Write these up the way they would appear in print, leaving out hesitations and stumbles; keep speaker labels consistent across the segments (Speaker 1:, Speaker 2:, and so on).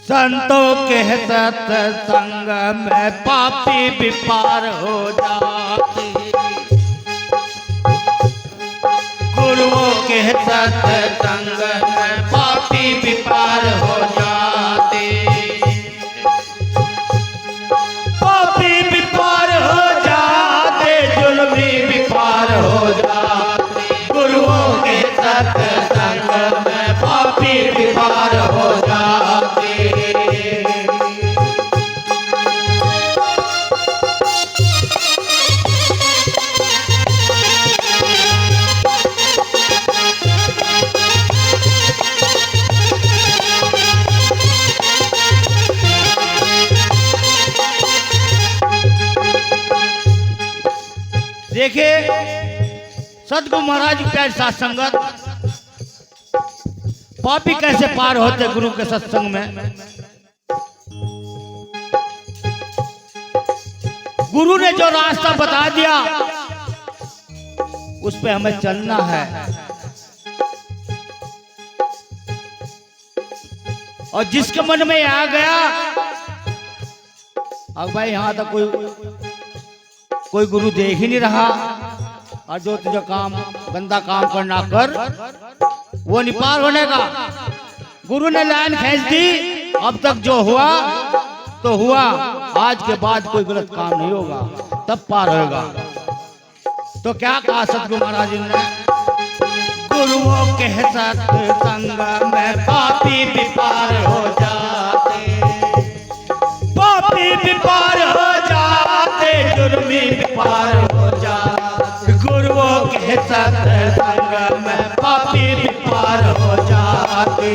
Speaker 1: संतों के सत्संग में पापी विपार हो जाते, गुरुओं के सत्संग में पापी विपार हो जाते, पापी विपार हो जाते, जुल्मी विपार हो जाते, गुरुओं के सत्संग में पापी विपार हो जाते। देखिए सतगुरु महाराज की प्यारी साथ संगत, पापी कैसे पार होते गुरु के सत्संग में। गुरु ने जो रास्ता बता दिया उस पे हमें चलना है, और जिसके मन में आ गया अब भाई यहां तक कोई गुरु देख ही नहीं रहा, और जो तुझे काम गंदा काम करना कर, वो नहीं पार होने का। गुरु ने लाइन खींच दी, अब तक जो हुआ तो हुआ, आज के बाद कोई गलत काम नहीं होगा, तब पार होगा। तो क्या कहा सतगुरु महाराज ने, गुरुओं के सत्संग में पापी विपार हो जाते, पापी विपार हो जाते, जुर्मी विपार हो जाते, गुरुओं के सत्संग में पापी विपार हो जाते।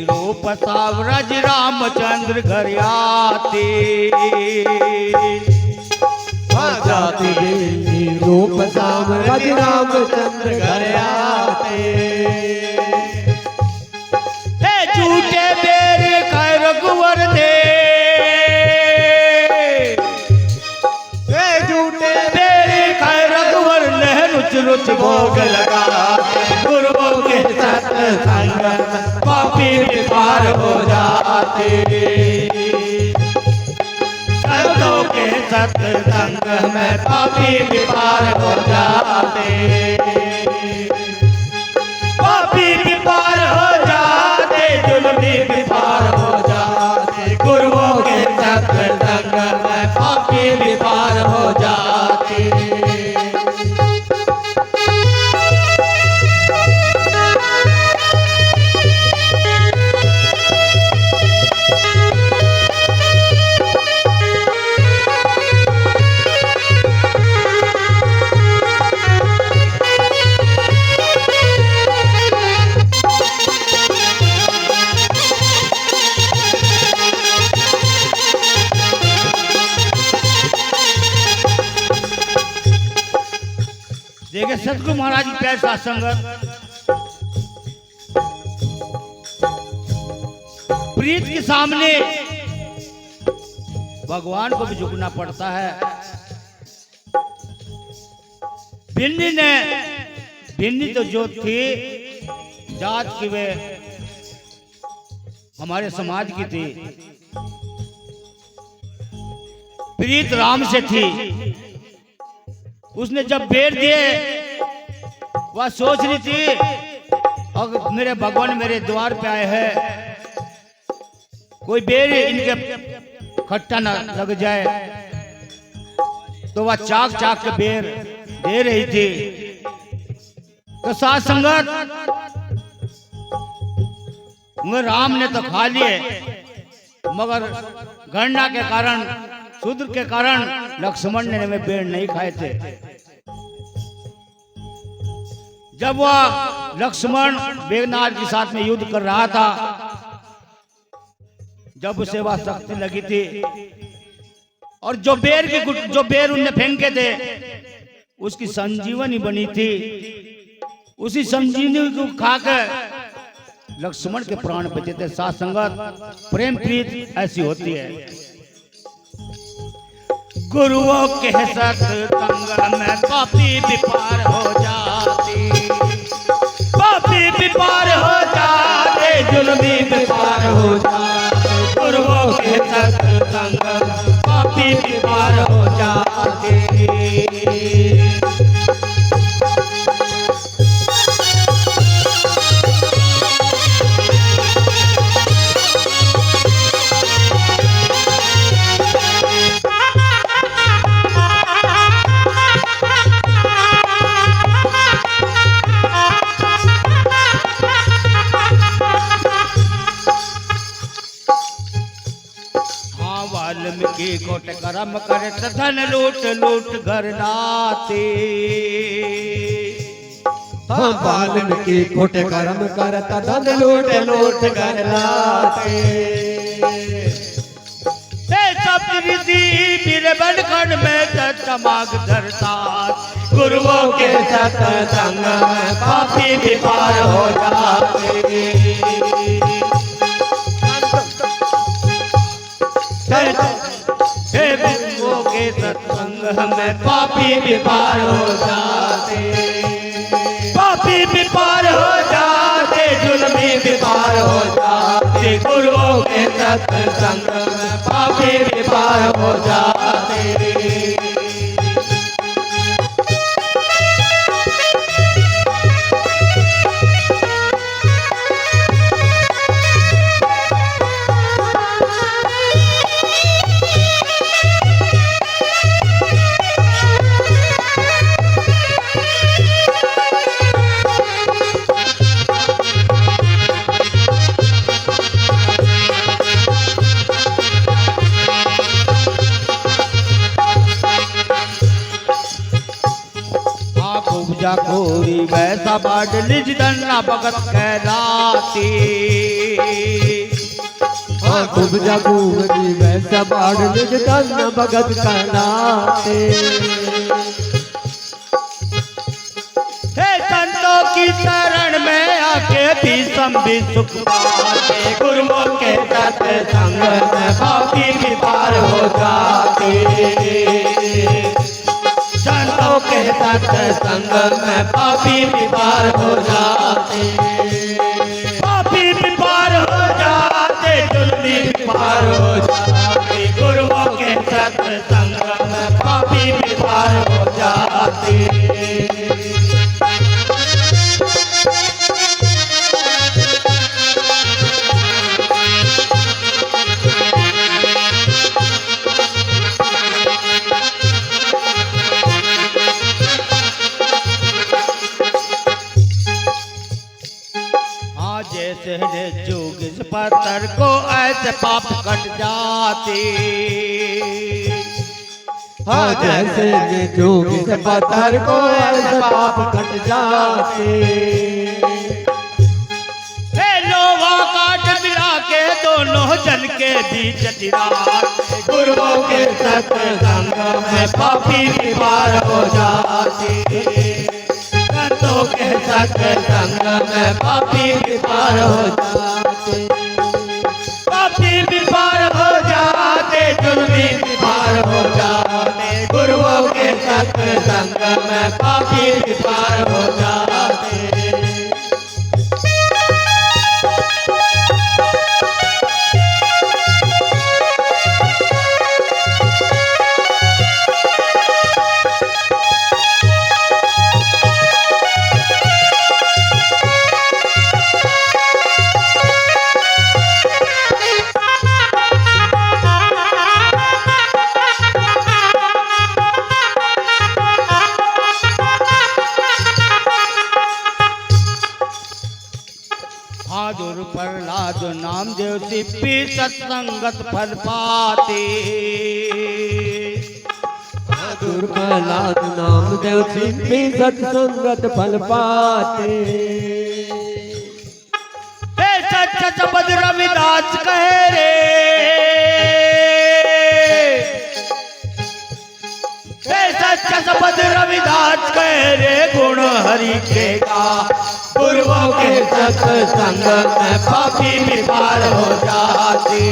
Speaker 1: रूप रामचंद्र घर आते,
Speaker 2: जाते रूप साम्राज्य रामचंद्र घर आते,
Speaker 1: झूठे बेर खैर रघुवर दे,
Speaker 2: झूठे
Speaker 1: बेर खैर रघुवर ने रुच रुच भोग लगा, गुरुओं के सत्संग में पापी विपार हो जाते, संतों के सत्संग में पापी विपार हो जाते, पापी विपार हो जाते, जुल्मी विपार हो जाते, गुरुओं के सत्संग में पापी विपार हो जाते। देखिए सतगुरु महाराज की प्यार साथ संगत, प्रीत के सामने भगवान को भी झुकना पड़ता है। भिन्नी तो जो थी जात की, वे हमारे समाज की थी, प्रीत राम से थी। उसने जब बेर दिए वह सोच रही थी अगर मेरे भगवान मेरे द्वार पे आए हैं, कोई बेर इनके खट्टा न लग जाए, तो वह चाक चाक के बेर दे रही थी। तो साथ संगत राम ने तो खा लिए, मगर गणना के कारण शूद्र के कारण लक्ष्मण ने वे पेड़ नहीं खाए थे। जब वह लक्ष्मण मेघनाद के साथ में युद्ध कर रहा था, जब उसे वह शक्ति लगी थी और जो बेर उनने फेंके थे उसकी संजीवनी बनी थी, उसी संजीवनी को खाकर लक्ष्मण के प्राण बचे थे। साथ संगत प्रेम प्रीत ऐसी होती है। गुरुओं के सत्संग में पापी विपार हो जाती, पापी विपार हो जाते, जुल्मी विपार हो जाते। गुरुओं के सत्संग पापी विपार हो जाते। वाल्मीकि कोट कर्म करे धन लूट लूट घर नाते।
Speaker 2: हाँ वाल्मीकि कोट कर्म करत धन लूट लूट घर नाते।
Speaker 1: सब ऋषि बीरबल खंड में चमाग धरता, गुरुओं के सत्संग में पापी विपार हो जाते। हे गुरुओं के सत्संग में पापी विपार हो जाते, पापी विपार हो जाते, जुल्मी विपार हो जाते। गुरुओं के सत्संग में पापी विपार हो जाते। खोरी वैसा बाढ़ निज दन्ना भगत कहलाती।
Speaker 2: हाँ खूब जगूरी वैसा बाढ़ निज दन्ना भगत कहलाते।
Speaker 1: हे संतों की शरण में आके भी संभी सुख पाते, गुरुओं के सत्संग में पापी विपार हो जाते। संतों के सत्संग में पापी विपार हो जाते, पापी विपार हो जाते, जुल्मी विपार हो जाते। गुरुओं के सत्संग में पापी विपार हो जाते। जैसे जोग इस पत्थर को ऐसे पाप कट जाते।
Speaker 2: हाँ जैसे जोग इस पत्थर को ऐसे पाप कट जाते।
Speaker 1: हे लोहा काट मिला के दोनों जल के बीच चिराते, गुरुओं के सत्संग में पापी विपार हो जाते। संतों के सत्संग में पापी विपार हो जाते, पापी विपार हो जाते, जुल्मी विपार हो जाते। गुरुओं के सत्संग में पापी विपार हो जाते। बहादुर प्रहलाद नामदेव सिद्धि सत्संगत फल पाते।
Speaker 2: गुरु प्रहलाद नाम देव सिद्धि सत्संगत फल पाते।
Speaker 1: सच शब्द रविदास कहे रे, सच शब्द रविदास कहे रे, गुण हरि के गा गुरुओं के सत्संग में पापी भी पार हो जाते।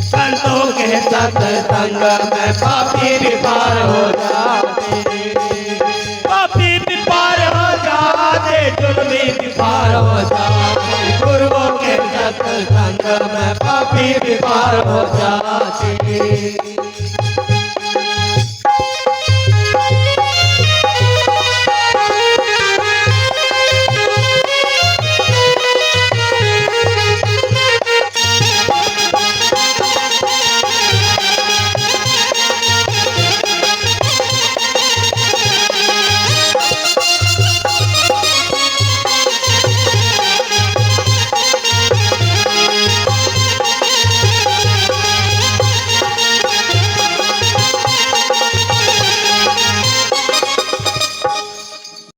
Speaker 1: संतों के सत्संग में पापी भी पार हो जाते, पापी भी पार हो जाते, जुर्मी भी पार हो जाते। गुरुओं के सत्संग में पापी भी पार हो जाते।